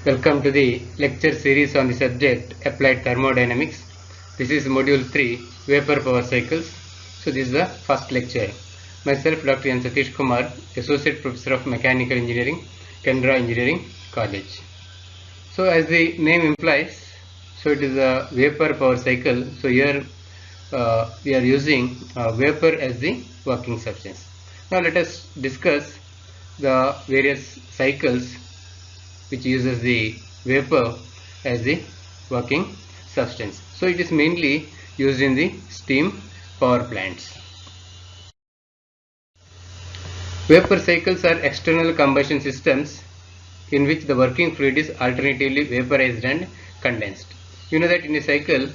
Welcome to the lecture series on the subject Applied Thermodynamics. This is module 3, Vapor Power Cycles. So this is the first lecture. Myself Dr. N. Satish Kumar, Associate Professor of Mechanical Engineering, Kendra Engineering College. So as the name implies, so it is a vapor power cycle. So here we are using vapor as the working substance. Now let us discuss the various cycles which uses the vapor as the working substance. So it is mainly used in the steam power plants. Vapor cycles are external combustion systems in which the working fluid is alternatively vaporized and condensed. You know that in a cycle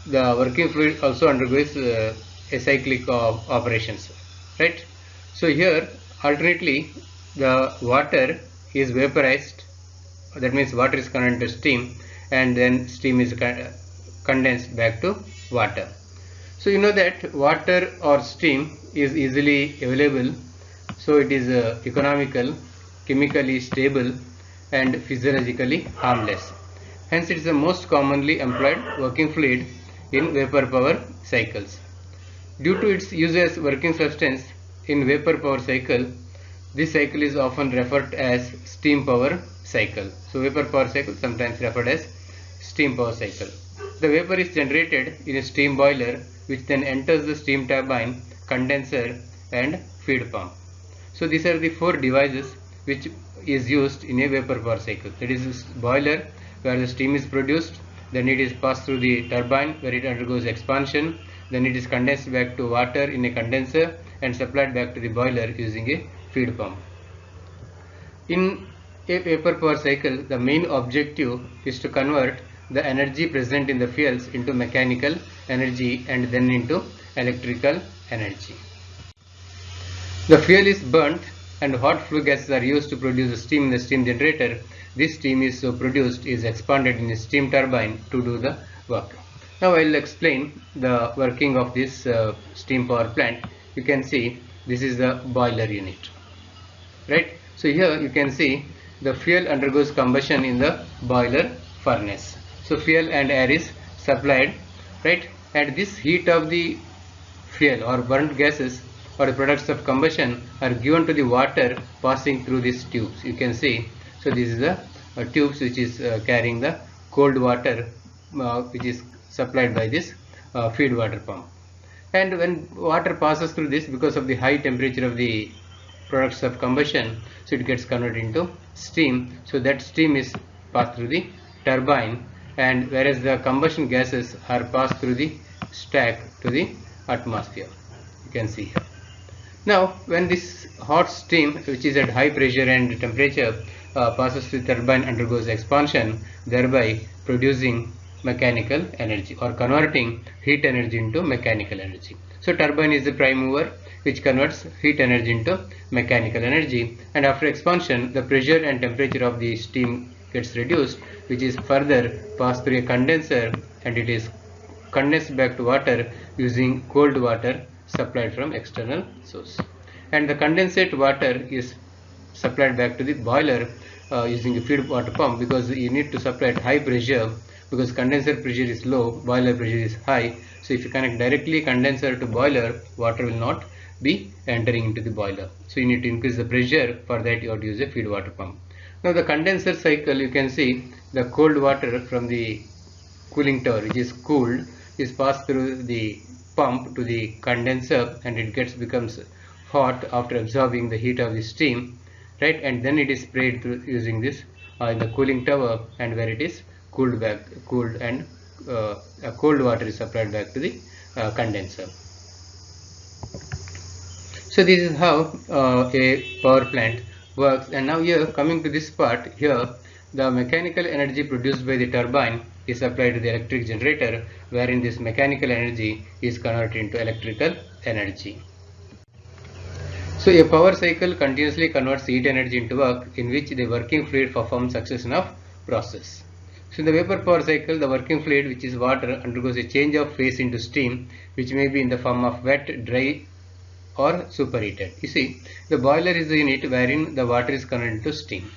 the working fluid also undergoes a cyclic of operations, right? So here alternately the water is vaporized, that means water is converted to steam, and then steam is condensed back to water. So you know that water or steam is easily available, so it is economical, chemically stable and physiologically harmless. Hence it is the most commonly employed working fluid in vapor power cycles. Due to its use as working substance in vapor power cycle, this cycle is often referred as steam power cycle. So vapor power cycle sometimes referred as steam power cycle. The vapor is generated in a steam boiler which then enters the steam turbine, condenser and feed pump. So these are the four devices which is used in a vapor power cycle. That is boiler where the steam is produced, then it is passed through the turbine where it undergoes expansion, then it is condensed back to water in a condenser and supplied back to the boiler using a feed pump. In a vapor power cycle, the main objective is to convert the energy present in the fuels into mechanical energy and then into electrical energy. The fuel is burnt and hot flue gases are used to produce the steam in the steam generator. This steam is so produced is expanded in a steam turbine to do the work. Now I will explain the working of this steam power plant. You can see this is the boiler unit, right? So here you can see the fuel undergoes combustion in the boiler furnace. So fuel and air is supplied, right? And this heat of the fuel or burnt gases or the products of combustion are given to the water passing through these tubes. You can see, so this is the tubes which is carrying the cold water which is supplied by this feed water pump. And when water passes through this, because of the high temperature of the products of combustion, so it gets converted into steam. So that steam is passed through the turbine, and whereas the combustion gases are passed through the stack to the atmosphere. You can see here. Now when this hot steam which is at high pressure and temperature passes through the turbine, undergoes expansion, thereby producing mechanical energy or converting heat energy into mechanical energy. So turbine is the prime mover which converts heat energy into mechanical energy, and after expansion the pressure and temperature of the steam gets reduced, which is further passed through a condenser and it is condensed back to water using cold water supplied from external source. And the condensate water is supplied back to the boiler using a feed water pump, because you need to supply at high pressure, because condenser pressure is low, boiler pressure is high. So if you connect directly condenser to boiler, water will not be entering into the boiler. So you need to increase the pressure. For that you have to use a feed water pump. Now the condenser cycle, you can see the cold water from the cooling tower which is cooled is passed through the pump to the condenser and it becomes hot after absorbing the heat of the steam, right? And then it is sprayed through using this in the cooling tower, and where it is cooled and cold water is supplied back to the condenser. So this is how a power plant works. And now here, coming to this part here, the mechanical energy produced by the turbine is supplied to the electric generator, wherein this mechanical energy is converted into electrical energy. So a power cycle continuously converts heat energy into work in which the working fluid performs succession of process. So in the vapor power cycle, the working fluid, which is water, undergoes a change of phase into steam, which may be in the form of wet, dry or superheated. You see, the boiler is the unit wherein the water is converted into steam.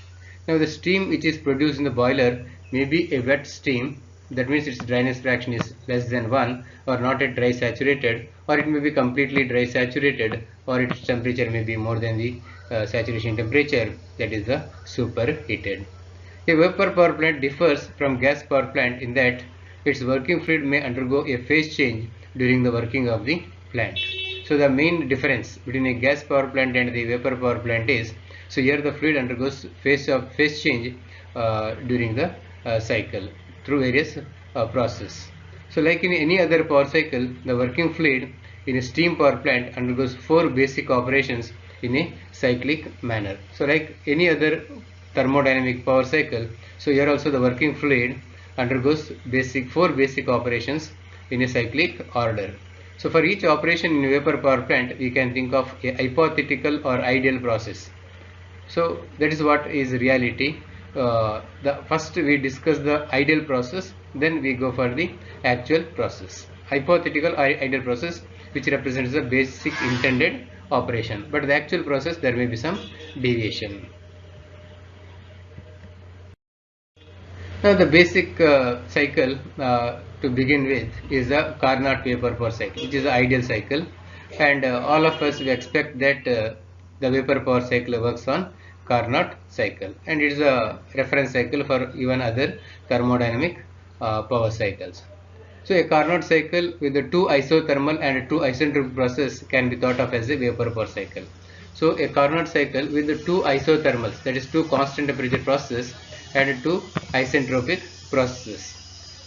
Now the steam which is produced in the boiler may be a wet steam, that means its dryness fraction is less than 1, or not yet dry saturated, or it may be completely dry saturated, or its temperature may be more than the saturation temperature, that is the superheated. A vapor power plant differs from gas power plant in that its working fluid may undergo a phase change during the working of the plant. So the main difference between a gas power plant and the vapor power plant is, so here the fluid undergoes phase change during the cycle through various process. So like in any other power cycle, the working fluid in a steam power plant undergoes 4 basic operations in a cyclic manner. So like any other thermodynamic power cycle, so here also the working fluid undergoes 4 basic operations in a cyclic order. So for each operation in a vapor power plant, we can think of a hypothetical or ideal process. So that is what is reality. The first we discuss the ideal process, then we go for the actual process. Hypothetical or ideal process, which represents the basic intended operation, but the actual process there may be some deviation. Now the basic cycle to begin with is the Carnot vapor power cycle, which is the ideal cycle, and all of us we expect that the vapor power cycle works on Carnot cycle, and it is a reference cycle for even other thermodynamic power cycles. So a Carnot cycle with the 2 isothermal and 2 isentropic process can be thought of as a vapor power cycle. So a Carnot cycle with the 2 isothermals, that is 2 constant temperature processes, and 2 isentropic processes.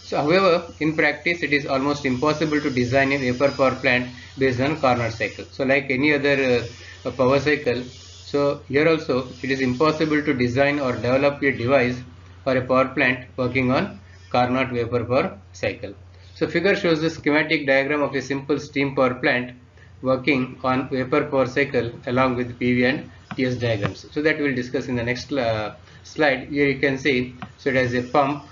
So however, in practice it is almost impossible to design a vapor power plant based on Carnot cycle. So like any other power cycle, so here also it is impossible to design or develop a device for a power plant working on Carnot vapor power cycle. So figure shows the schematic diagram of a simple steam power plant working on vapor power cycle along with PV and TS diagrams. So that we will discuss in the next slide. Here you can see, so it has a pump,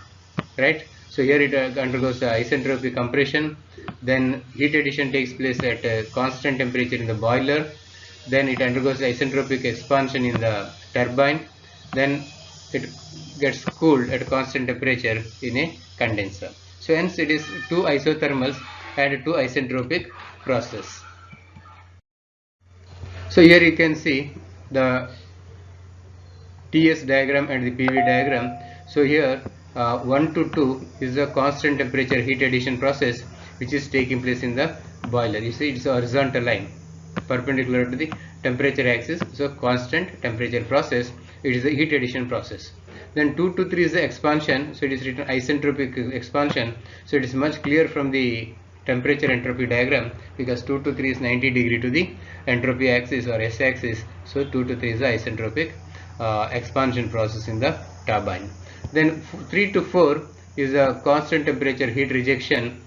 right? So here it undergoes isentropic compression, then heat addition takes place at a constant temperature in the boiler, then it undergoes isentropic expansion in the turbine, then it gets cooled at a constant temperature in a condenser. So hence it is 2 isothermals and 2 isentropic process. So here you can see the TS diagram and the PV diagram. So here 1 to 2 is the constant temperature heat addition process which is taking place in the boiler. You see it's a horizontal line perpendicular to the temperature axis. So constant temperature process, it is the heat addition process. Then 2 to 3 is the expansion, so it is written isentropic expansion. So it is much clear from the temperature entropy diagram, because 2 to 3 is 90 degree to the entropy axis or S axis. So 2 to 3 is the isentropic expansion process in the turbine. Then 3 to 4 is a constant temperature heat rejection,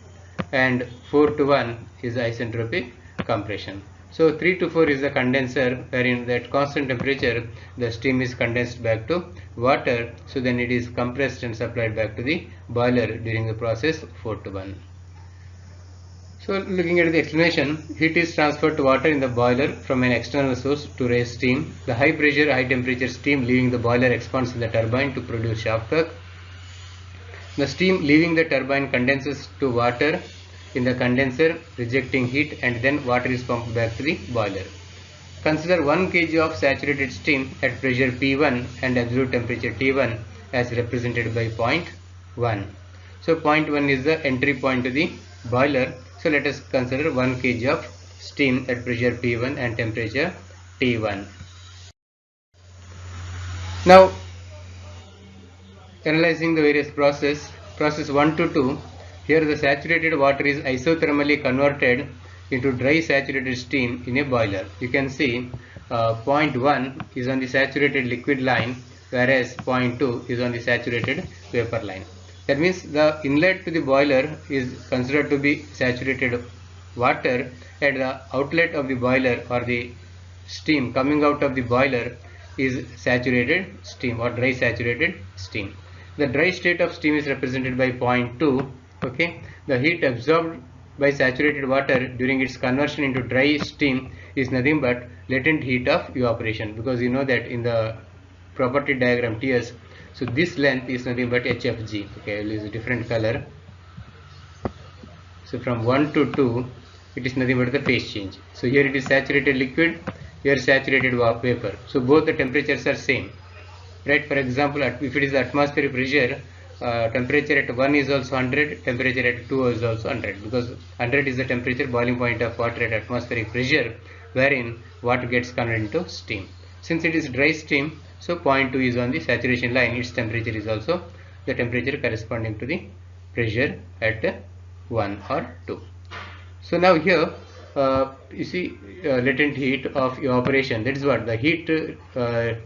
and 4 to 1 is isentropic compression. So 3 to 4 is the condenser, wherein at constant temperature the steam is condensed back to water, so then it is compressed and supplied back to the boiler during the process 4 to 1. So looking at the explanation, heat is transferred to water in the boiler from an external source to raise steam. The high pressure, high temperature steam leaving the boiler expands in the turbine to produce shaft work. The steam leaving the turbine condenses to water in the condenser, rejecting heat, and then water is pumped back to the boiler. Consider 1 kg of saturated steam at pressure P1 and absolute temperature T1 as represented by point 1. So point 1 is the entry point to the boiler. So let us consider 1 kg of steam at pressure P1 and temperature T1. Now analyzing the various process 1 to 2, here the saturated water is isothermally converted into dry saturated steam in a boiler. You can see point 1 is on the saturated liquid line, whereas point 2 is on the saturated vapor line. That means the inlet to the boiler is considered to be saturated water, and the outlet of the boiler or the steam coming out of the boiler is saturated steam or dry saturated steam. The dry state of steam is represented by point 2. Okay, the heat absorbed by saturated water during its conversion into dry steam is nothing but latent heat of evaporation, because you know that in the property diagram TS, so this length is nothing but HFG. Okay, I will use a different color. So from 1 to 2, it is nothing but the phase change. So here it is saturated liquid, here saturated vapor. So both the temperatures are same. Right? For example, if it is the atmospheric pressure, temperature at 1 is also 100, temperature at 2 is also 100, because 100 is the temperature boiling point of water at atmospheric pressure, wherein water gets converted into steam. Since it is dry steam, so point 2 is on the saturation line, its temperature is also the temperature corresponding to the pressure at 1 or 2. So now here you see latent heat of evaporation, that is what the heat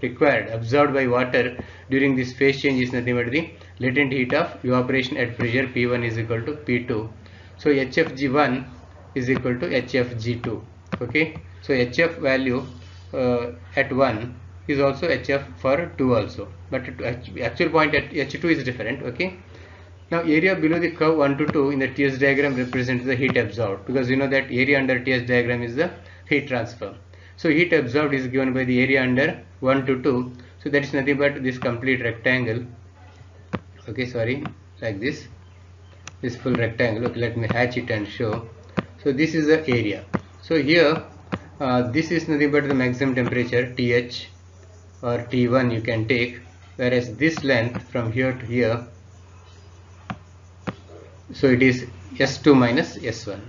required absorbed by water during this phase change is nothing but the latent heat of evaporation at pressure P1 is equal to P2. So HFG1 is equal to HFG2. Okay, so HF value at 1 is also HF for 2 also, but actual point at H2 is different. Okay, now area below the curve 1 to 2 in the TS diagram represents the heat absorbed, because you know that area under TS diagram is the heat transfer. So heat absorbed is given by the area under 1 to 2, so that is nothing but this complete rectangle. Okay, sorry, like this full rectangle. Okay, let me hatch it and show. So this is the area. So here this is nothing but the maximum temperature TH or T1 you can take, whereas this length from here to here, so it is S2 minus S1.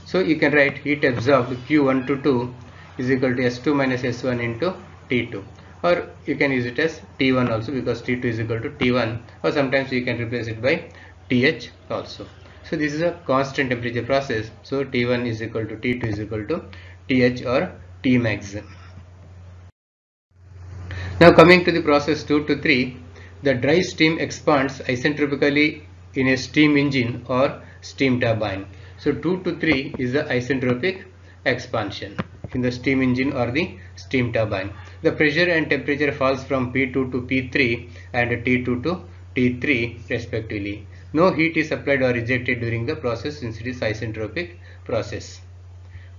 So you can write heat absorbed Q1 to 2 is equal to S2 minus S1 into T2, or you can use it as T1 also, because T2 is equal to T1, or sometimes you can replace it by TH also. So this is a constant temperature process, so T1 is equal to T2 is equal to TH or T max. Now coming to the process 2 to 3, the dry steam expands isentropically in a steam engine or steam turbine. So 2 to 3 is the isentropic expansion in the steam engine or the steam turbine. The pressure and temperature falls from P2 to P3 and T2 to T3 respectively. No heat is applied or ejected during the process since it is isentropic process.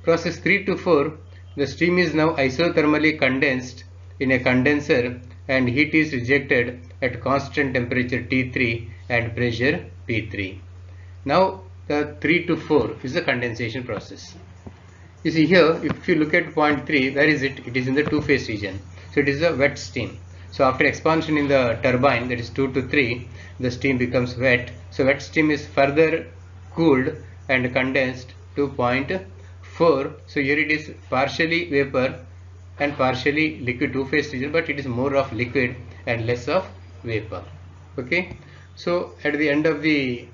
Process 3 to 4, the steam is now isothermally condensed in a condenser and heat is rejected at constant temperature T3 and pressure P3. Now the 3 to 4 is the condensation process. You see here, if you look at point 3, where is it? It is in the two-phase region. So it is a wet steam. So after expansion in the turbine, that is 2 to 3, the steam becomes wet. So wet steam is further cooled and condensed to point 4. So here it is partially vapor and partially liquid, two-phase region, but it is more of liquid and less of vapor. Okay, so at the end of the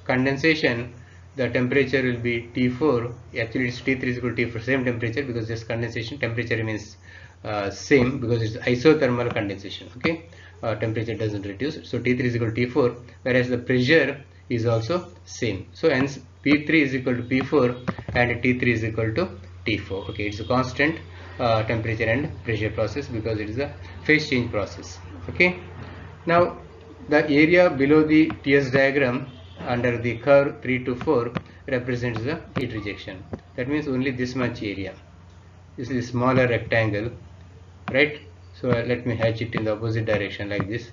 condensation, the temperature will be T4. Actually it's T3 is equal to T4, same temperature, because this condensation temperature remains same because it's isothermal condensation. Okay, temperature doesn't reduce, so T3 is equal to T4, whereas the pressure is also same. So hence P3 is equal to P4 and T3 is equal to T4. Okay, it's a constant temperature and pressure process because it is a phase change process. Okay, now the area below the TS diagram under the curve 3 to 4 represents the heat rejection. That means only this much area. This is a smaller rectangle, right? So let me hatch it in the opposite direction like this.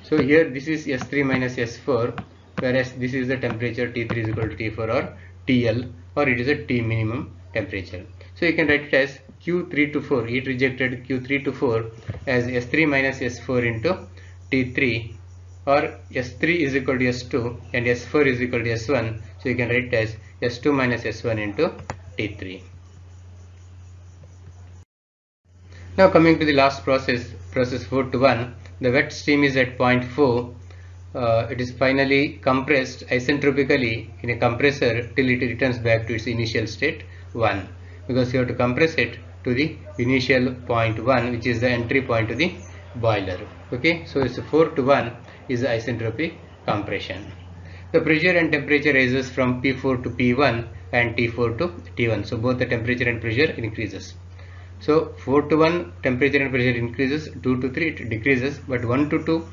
So here this is S3 minus S4, whereas this is the temperature T3 is equal to T4 or TL, or it is a T minimum temperature. So you can write it as Q3 to 4, heat rejected Q3 to 4 as S3 minus S4 into T3, or S3 is equal to S2 and S4 is equal to S1. So you can write it as S2 minus S1 into T3. Now coming to the last process, process 4 to 1, the wet steam is at point 4. It is finally compressed isentropically in a compressor till it returns back to its initial state 1, because you have to compress it to the initial point 1, which is the entry point to the boiler. Okay, so it's 4 to 1 is the isentropic compression. The pressure and temperature rises from P4 to P1 and T4 to T1. So both the temperature and pressure increases. So 4 to 1 temperature and pressure increases, 2 to 3 it decreases, but 1 to 2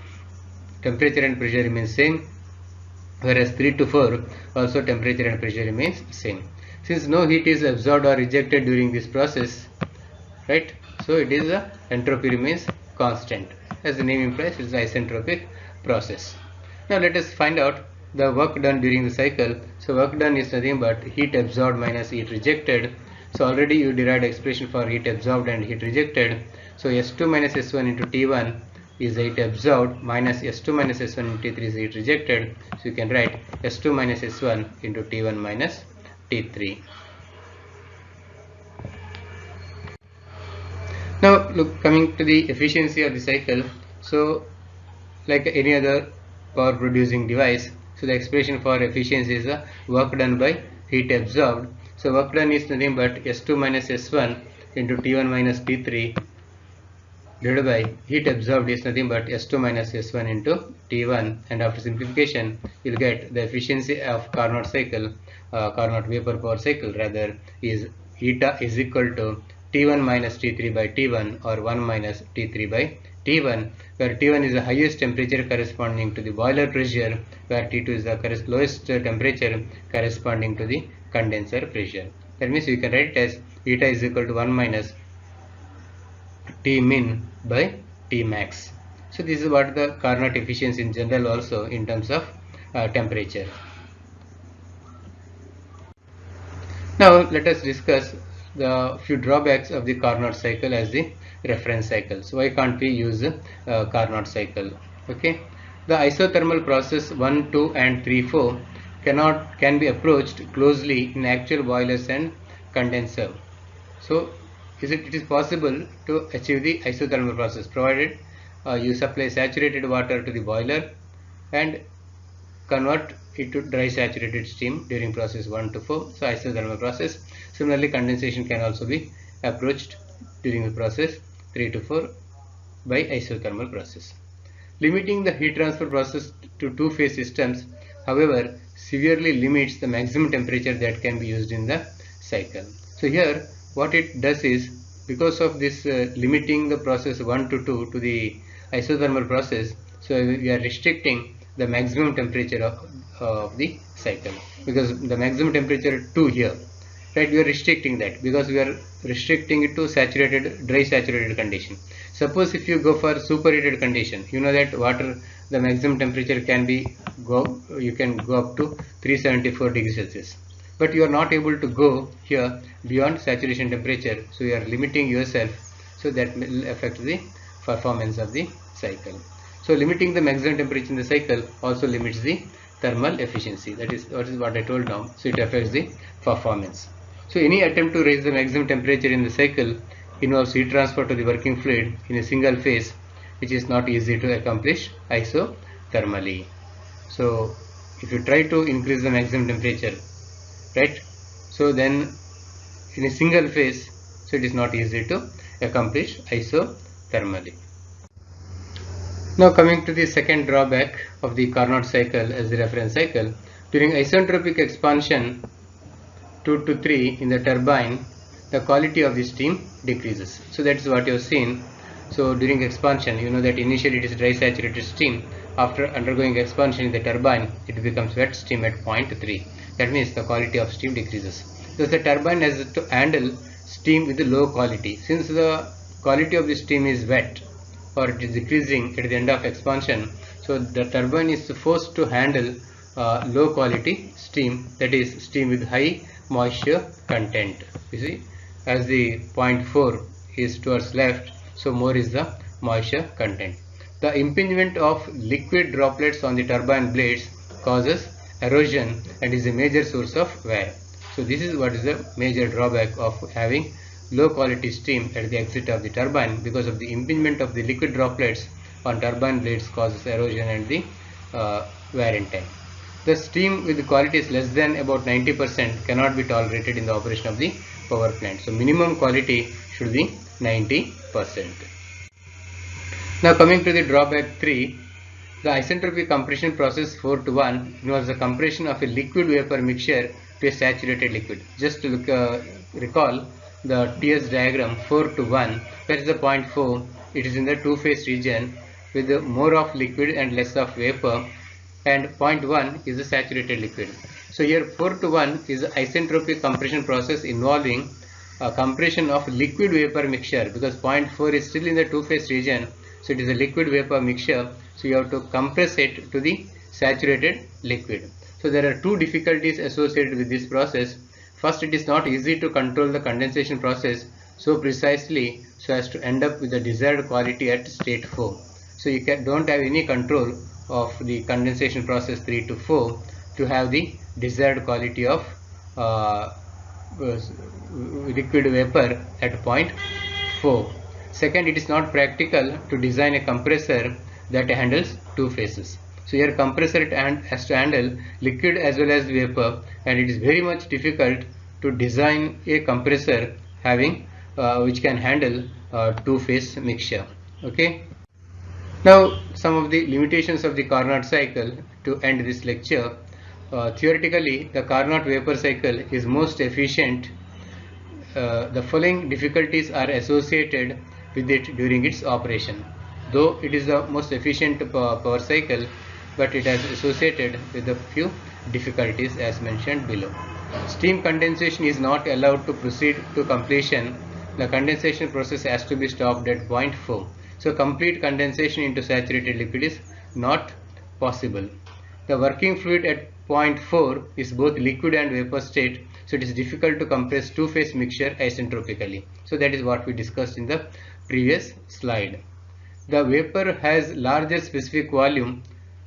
temperature and pressure remains same, whereas 3 to 4 also temperature and pressure remains same. Since no heat is absorbed or rejected during this process, right? So it is the entropy remains constant. As the name implies, it's an isentropic process. Now let us find out the work done during the cycle. So work done is nothing but heat absorbed minus heat rejected. So already you derived expression for heat absorbed and heat rejected. So S2 minus S1 into T1 is heat absorbed minus S2 minus S1 into T3 is heat rejected. So you can write S2 minus S1 into T1 minus T3. Now look, coming to the efficiency of the cycle. So like any other power producing device, so the expression for efficiency is the work done by heat absorbed. So work done is nothing but S2 minus S1 into T1 minus T3 divided by heat absorbed is nothing but S2 minus S1 into T1, and after simplification you will get the efficiency of Carnot cycle, Carnot vapor power cycle rather, is eta is equal to T1 minus T3 by T1 or 1 minus T3 by T1, where T1 is the highest temperature corresponding to the boiler pressure, where T2 is the lowest temperature corresponding to the condenser pressure. That means you can write it as eta is equal to 1 minus T min by T max. So this is what the Carnot efficiency in general also in terms of temperature. Now let us discuss the few drawbacks of the Carnot cycle as the reference cycle. So why can't we use Carnot cycle? Okay, the isothermal process 1, 2 and 3, 4 can be approached closely in actual boilers and condenser. So it is possible to achieve the isothermal process provided you supply saturated water to the boiler and convert it to dry saturated steam during process 1 to 4. So isothermal process. Similarly, condensation can also be approached during the process 3 to 4 by isothermal process. Limiting the heat transfer process to two-phase systems, however, severely limits the maximum temperature that can be used in the cycle. So here what it does is, because of this limiting the process 1 to 2 to the isothermal process, so we are restricting the maximum temperature of the cycle, because the maximum temperature 2 here, right, we are restricting that because we are restricting it to dry saturated condition. Suppose if you go for superheated condition, you know that water, the maximum temperature you can go up to 374 degrees Celsius, but you are not able to go here beyond saturation temperature, so you are limiting yourself, so that will affect the performance of the cycle. So limiting the maximum temperature in the cycle also limits the thermal efficiency. That is what I told now. So it affects the performance. So any attempt to raise the maximum temperature in the cycle involves heat transfer to the working fluid in a single phase, which is not easy to accomplish isothermally. So if you try to increase the maximum temperature, right, so then in a single phase, so it is not easy to accomplish isothermally. Now coming to the second drawback of the Carnot cycle as the reference cycle, during isentropic expansion 2 to 3 in the turbine, the quality of the steam decreases. So that is what you have seen. So during expansion, you know that initially it is dry saturated steam. After undergoing expansion in the turbine, it becomes wet steam at point 3. That means the quality of steam decreases. Thus the turbine has to handle steam with low quality. Since the quality of the steam is wet, or it is decreasing at the end of expansion, so the turbine is forced to handle low quality steam, that is steam with high moisture content. You see, as the point 4 is towards left, so more is the moisture content. The impingement of liquid droplets on the turbine blades causes erosion and is a major source of wear. So this is what is the major drawback of having low quality steam at the exit of the turbine, because of the impingement of the liquid droplets on turbine blades causes erosion and the wear and tear. The steam with the quality is less than about 90% cannot be tolerated in the operation of the power plant. So minimum quality should be 90%. Now coming to the drawback 3, the isentropic compression process 4 to 1 involves the compression of a liquid vapor mixture to a saturated liquid. Just to recall the TS diagram 4 to 1, where is the point 4, it is in the two-phase region with more of liquid and less of vapor, and point 1 is the saturated liquid. So here 4 to 1 is the isentropic compression process involving compression of liquid vapor mixture, because point 4 is still in the two-phase region So it is a liquid vapor mixture, so you have to compress it to the saturated liquid. So there are two difficulties associated with this process. First, it is not easy to control the condensation process so precisely so as to end up with the desired quality at state 4. So you don't have any control of the condensation process 3 to 4 to have the desired quality of liquid vapor at point 4. Second, it is not practical to design a compressor that handles two phases. So your compressor has to handle liquid as well as vapor, and it is very much difficult to design a compressor having which can handle two-phase mixture. Okay. Now some of the limitations of the Carnot cycle to end this lecture. Theoretically, the Carnot vapor cycle is most efficient. The following difficulties are associated with it during its operation. Though it is the most efficient power cycle, but it has associated with a few difficulties as mentioned below. Steam condensation is not allowed to proceed to completion. The condensation process has to be stopped at point 4. So complete condensation into saturated liquid is not possible. The working fluid at point 4 is both liquid and vapor state, so it is difficult to compress two-phase mixture isentropically. So that is what we discussed in the previous slide. The vapor has larger specific volume,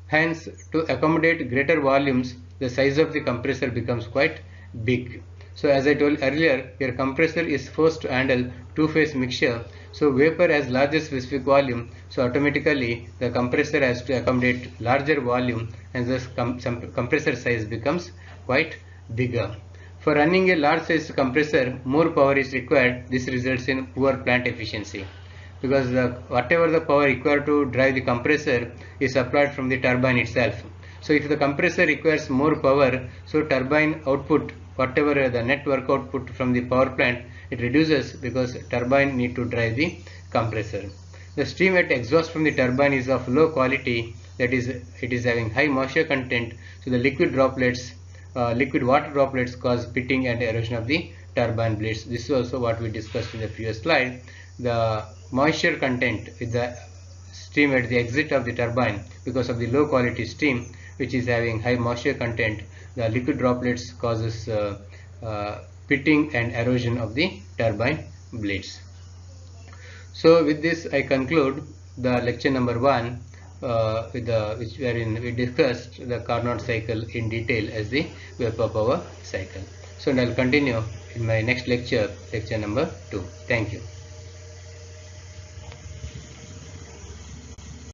hence to accommodate greater volumes the size of the compressor becomes quite big. So as I told earlier, your compressor is forced to handle two-phase mixture. So vapor has larger specific volume, so automatically the compressor has to accommodate larger volume, and thus compressor size becomes quite bigger. For running a large size compressor, more power is required. This results in poor plant efficiency, because whatever the power required to drive the compressor is supplied from the turbine itself. So if the compressor requires more power, so turbine output, whatever the net work output from the power plant, it reduces because turbine need to drive the compressor. The steam at exhaust from the turbine is of low quality, that is, it is having high moisture content, so the liquid water droplets cause pitting and erosion of the turbine blades. This is also what we discussed in the previous slide. The moisture content with the steam at the exit of the turbine, because of the low quality steam which is having high moisture content, the liquid droplets causes pitting and erosion of the turbine blades. So with this I conclude the lecture number 1 wherein we discussed the Carnot cycle in detail as the vapor power cycle. So I will continue in my next lecture, lecture number 2. Thank you.